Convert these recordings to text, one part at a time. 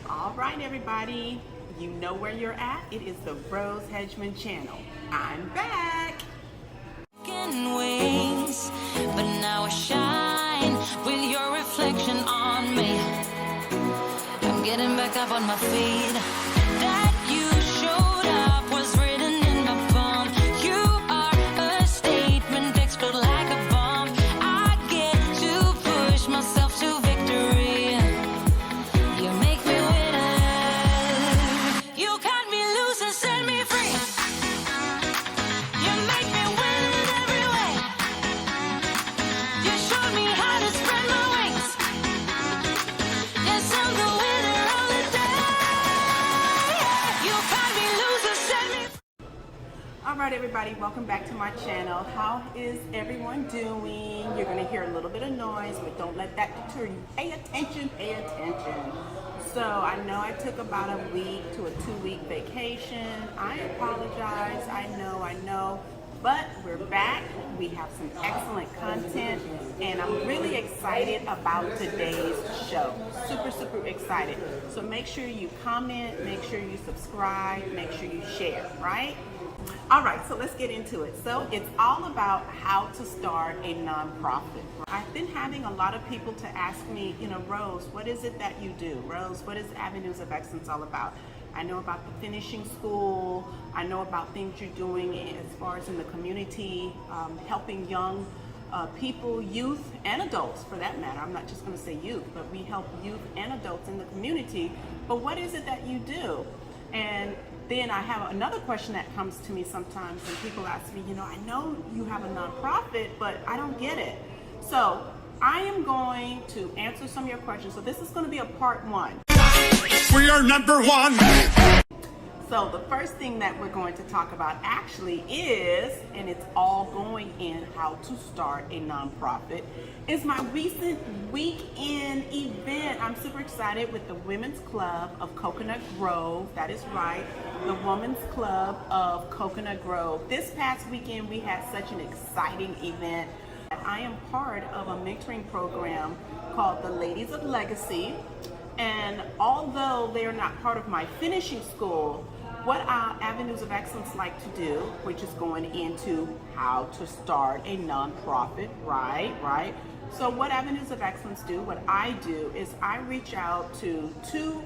All right, everybody, you know where you're at. It is the Rose Hedgemond channel. I'm back. Wings, but now I shine with your reflection on me. I'm getting back up on my feet. That you showed up was written in my palm. You are a statement, explode like a bomb. I get to push myself to victory. You make me winner. You cut me loose and set me free. You make me win in every way. You showed me how to spread my wings. Yes, I'm the winner of the day. You cut me loose and set me free. All right, everybody, welcome back to my channel. How is everyone doing? You're going to hear a little bit of noise, but don't let that deter you. Pay attention, pay attention. So I know I took about a week to a 2-week vacation. I apologize. I know. But we're back. We have some excellent content, and I'm really excited about today's show. Super excited. So make sure you comment, make sure you subscribe, make sure you share, right? All right, so let's get into it. So it's all about how to start a nonprofit. I've been having a lot of people to ask me, Rose, what is it that you do? Rose, what is Avenues of Excellence all about? I know about the finishing school. I know about things you're doing as far as in the community, helping young people, youth, and adults for that matter. I'm not just going to say youth, but we help youth and adults in the community. But what is it that you do? And then I have another question that comes to me sometimes, and people ask me, I know you have a nonprofit, but I don't get it. So I am going to answer some of your questions. So this is going to be a part 1. We are number 1. So the first thing that we're going to talk about actually is, and it's all going in how to start a nonprofit, is my recent weekend event. I'm super excited with the Women's Club of Coconut Grove. That is right, the Women's Club of Coconut Grove. This past weekend we had such an exciting event. I am part of a mentoring program called the Ladies of Legacy. And although they are not part of my finishing school, what our Avenues of Excellence like to do, which is going into how to start a nonprofit, right? So what Avenues of Excellence do, what I do, is I reach out to 2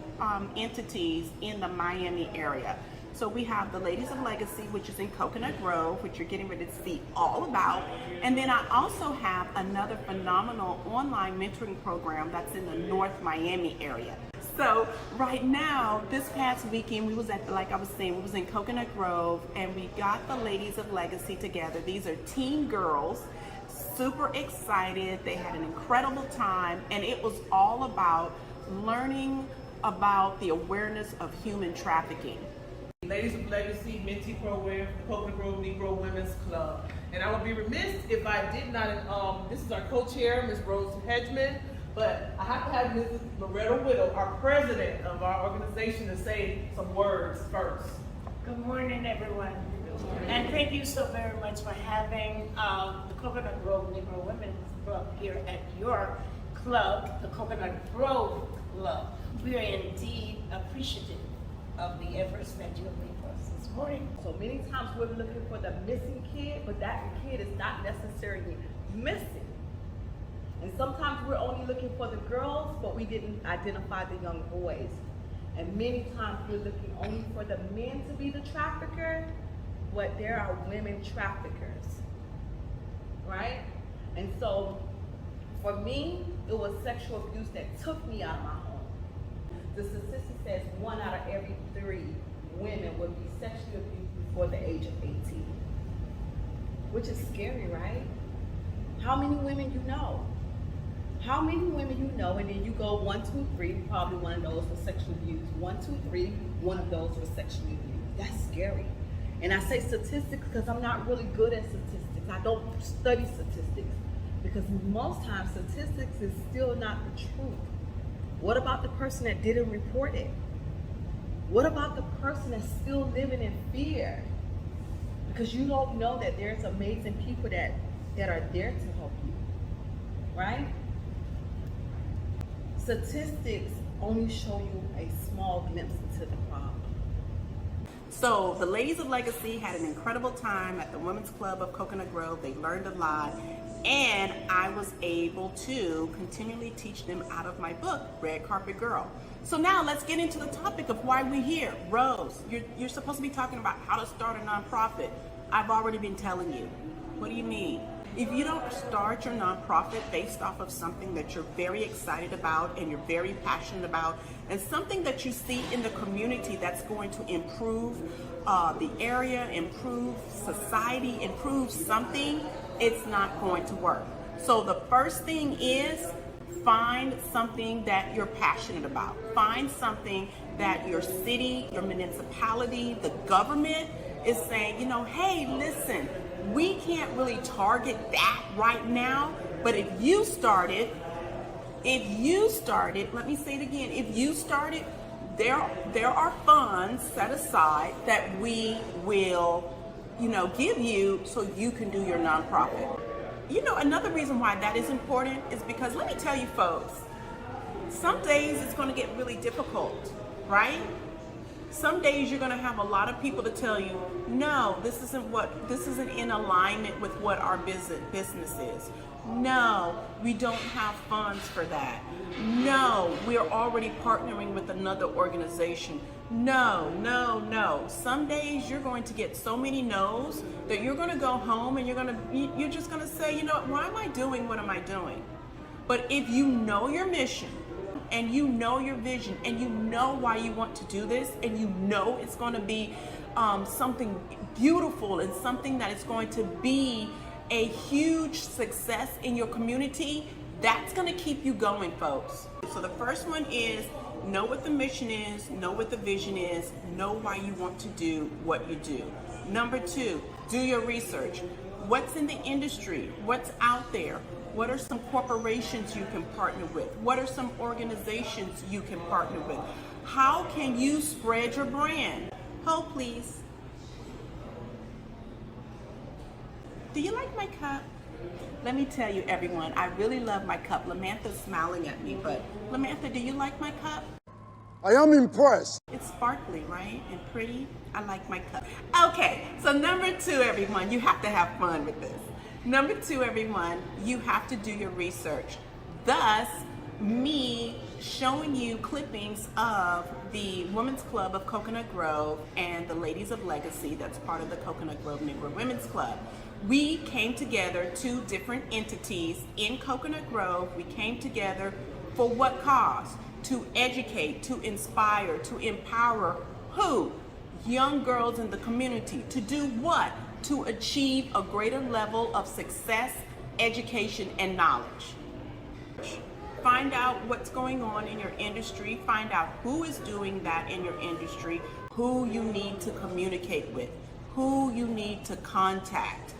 entities in the Miami area. So we have the Ladies of Legacy, which is in Coconut Grove, which you're getting ready to see all about. And then I also have another phenomenal online mentoring program that's in the North Miami area. So right now, this past weekend, we was at, like I was saying, we was in Coconut Grove, and we got the Ladies of Legacy together. These are teen girls, super excited. They had an incredible time, and it was all about learning about the awareness of human trafficking. Ladies of Legacy Mentee Program, the Coconut Grove Negro Women's Club. And I would be remiss if I did not, this is our co-chair, Ms. Rose Hedgemond, but I have to have Mrs. Loretta Whittle, our president of our organization, to say some words first. Good morning, everyone. And thank you so very much for having the Coconut Grove Negro Women's Club here at your club, the Coconut Grove Club. We are indeed appreciative of the efforts that you have made for us this morning. So many times we're looking for the missing kid, but that kid is not necessarily missing. And sometimes we're only looking for the girls, but we didn't identify the young boys. And many times we're looking only for the men to be the trafficker, but there are women traffickers, right? And so for me, it was sexual abuse that took me out of my home. The statistic says 1 out of every 3 women would be sexually abused before the age of 18. Which is scary, right? How many women you know? How many women you know, and then you go 1, 2, 3, probably one of those was sexually abused. 1, 2, 3, one of those was sexually abused. That's scary. And I say statistics because I'm not really good at statistics. I don't study statistics because most times statistics is still not the truth. What about the person that didn't report it? What about the person that's still living in fear? Because you don't know that there's amazing people that are there to help you, right? Statistics only show you a small glimpse into the problem. So the Ladies of Legacy had an incredible time at the Women's Club of Coconut Grove. They learned a lot, and I was able to continually teach them out of my book, Red Carpet Girl. So now let's get into the topic of why we're here. Rose, you're supposed to be talking about how to start a nonprofit. I've already been telling you. What do you mean? If you don't start your nonprofit based off of something that you're very excited about and you're very passionate about, and something that you see in the community that's going to improve the area, improve society, improve something, it's not going to work. So the first thing is find something that you're passionate about. Find something that your city, your municipality, the government is saying, you know, hey, listen, we can't really target that right now, but if you started, let me say it again, if you started, there are funds set aside that we will, you know, give you so you can do your nonprofit. You know, another reason why that is important is because, let me tell you folks, some days it's going to get really difficult, right? Some days you're going to have a lot of people to tell you, no, this isn't in alignment with what our business is. No, we don't have funds for that. No, we're already partnering with another organization. No. Some days you're going to get so many no's that you're going to go home and you're just going to say, you know what, why am I doing what am I doing? But if you know your mission, and you know your vision, and you know why you want to do this, and you know it's going to be something beautiful and something that is going to be a huge success in your community, that's going to keep you going, folks. So the first one is know what the mission is, know what the vision is, know why you want to do what you do. Number two, do your research. What's in the industry? What's out there? What are some corporations you can partner with? What are some organizations you can partner with? How can you spread your brand? Hold, please. Do you like my cup? Let me tell you, everyone, I really love my cup. Lamantha's smiling at me, but Lamantha, do you like my cup? I am impressed. It's sparkly, right? And pretty. I like my cup. Okay, so number two, everyone, you have to have fun with this. Number two, everyone, you have to do your research. Thus, me showing you clippings of the Women's Club of Coconut Grove and the Ladies of Legacy, that's part of the Coconut Grove Negro Women's Club. We came together, two different entities in Coconut Grove. We came together for what cause? To educate, to inspire, to empower who? Young girls in the community. To do what? To achieve a greater level of success, education, and knowledge. Find out what's going on in your industry. Find out who is doing that in your industry, who you need to communicate with, who you need to contact,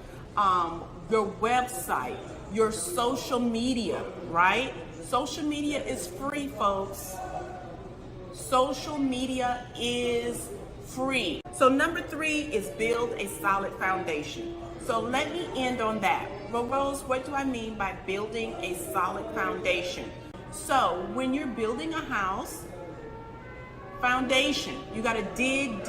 your website, your social media, right? Social media is free, folks. Social media is free. So number three is build a solid foundation. So let me end on that. Well, Rose, what do I mean by building a solid foundation? So when you're building a house, foundation, you got to dig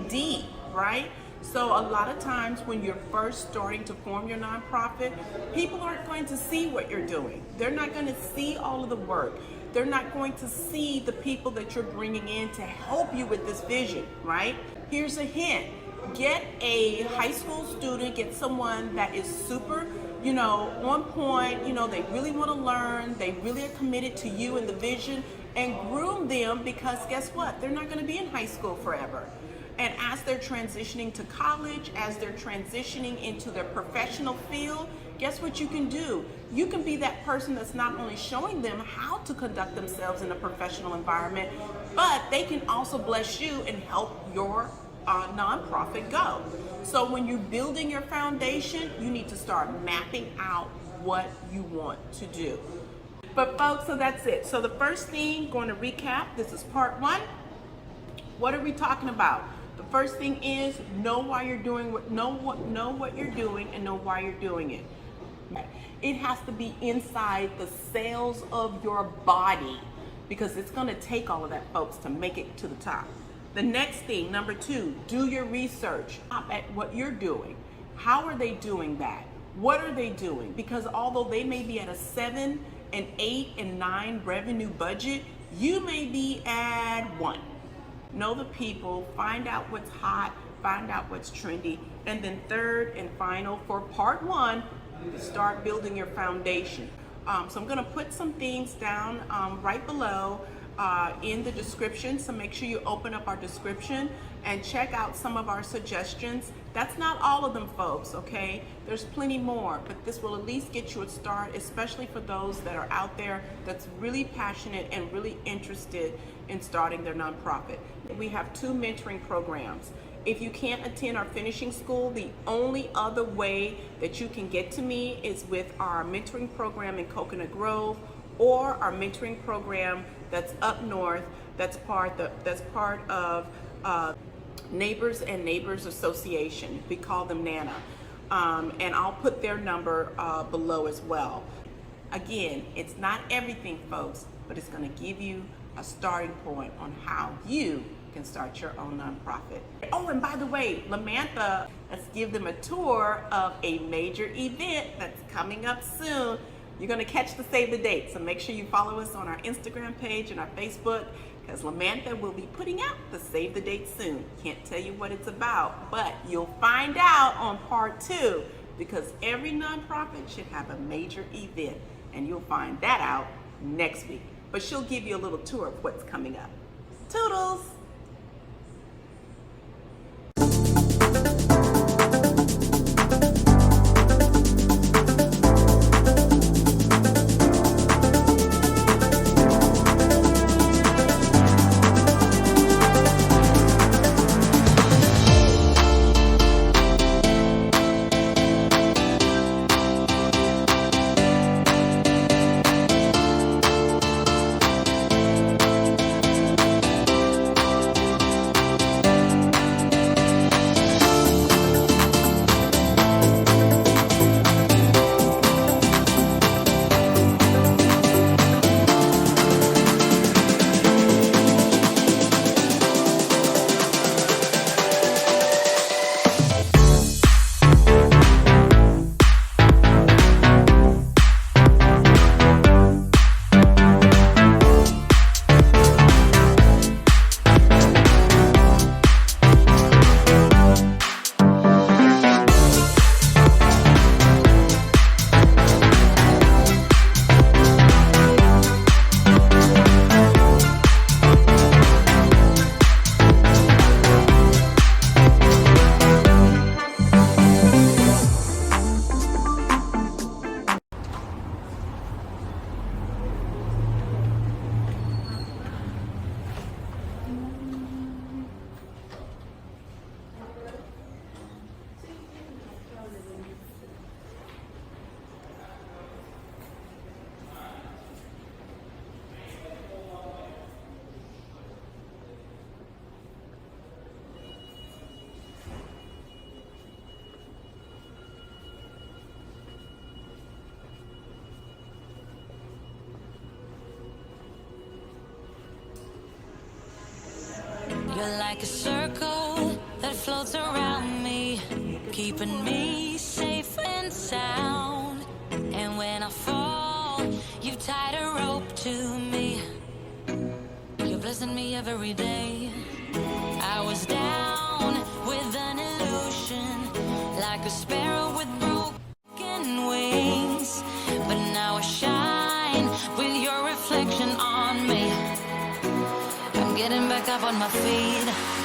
deep, right? So a lot of times when you're first starting to form your nonprofit, people aren't going to see what you're doing. They're not going to see all of the work. They're not going to see the people that you're bringing in to help you with this vision, right? Here's a hint. Get a high school student, get someone that is super, on point, they really want to learn, they really are committed to you and the vision, and groom them, because guess what? They're not going to be in high school forever. And as they're transitioning to college, as they're transitioning into their professional field, guess what you can do? You can be that person that's not only showing them how to conduct themselves in a professional environment, but they can also bless you and help your nonprofit go. So when you're building your foundation, you need to start mapping out what you want to do. But folks, so that's it. So the first thing, going to recap, this is part one. What are we talking about? The first thing is know why you're doing know what you're doing and know why you're doing it. It has to be inside the cells of your body. because it's going to take all of that, folks, to make it to the top. The next thing, number 2, do your research at what you're doing. How are they doing that? What are they doing? Because although they may be at a 7 and 8 and 9 revenue budget, you may be at 1. Know the people, find out what's hot, find out what's trendy, and then third and final for part 1, start building your foundation. So I'm going to put some things down right below in the description, so make sure you open up our description and check out some of our suggestions. That's not all of them, folks, okay? There's plenty more, but this will at least get you a start, especially for those that are out there that's really passionate and really interested in starting their nonprofit. We have 2 mentoring programs. If you can't attend our finishing school, the only other way that you can get to me is with our mentoring program in Coconut Grove, or our mentoring program that's up north, that's part of Neighbors and Neighbors Association. We call them NANA. And I'll put their number below as well. Again, it's not everything, folks, but it's going to give you a starting point on how you can start your own nonprofit. Oh, and by the way, Lamantha, let's give them a tour of a major event that's coming up soon. You're going to catch the save the date, so make sure you follow us on our Instagram page and our Facebook, because Lamantha will be putting out the save the date soon. Can't tell you what it's about, but you'll find out on part 2, because every nonprofit should have a major event, and you'll find that out next week. But she'll give you a little tour of what's coming up. Toodles! You're like a circle that floats around me, keeping me safe and sound. And when I fall, you've tied a rope to me. You're blessing me every day. I was down with an illusion, like a sparrow with broken wings. But now I shine with your reflection on me. I'm getting back up on my feet.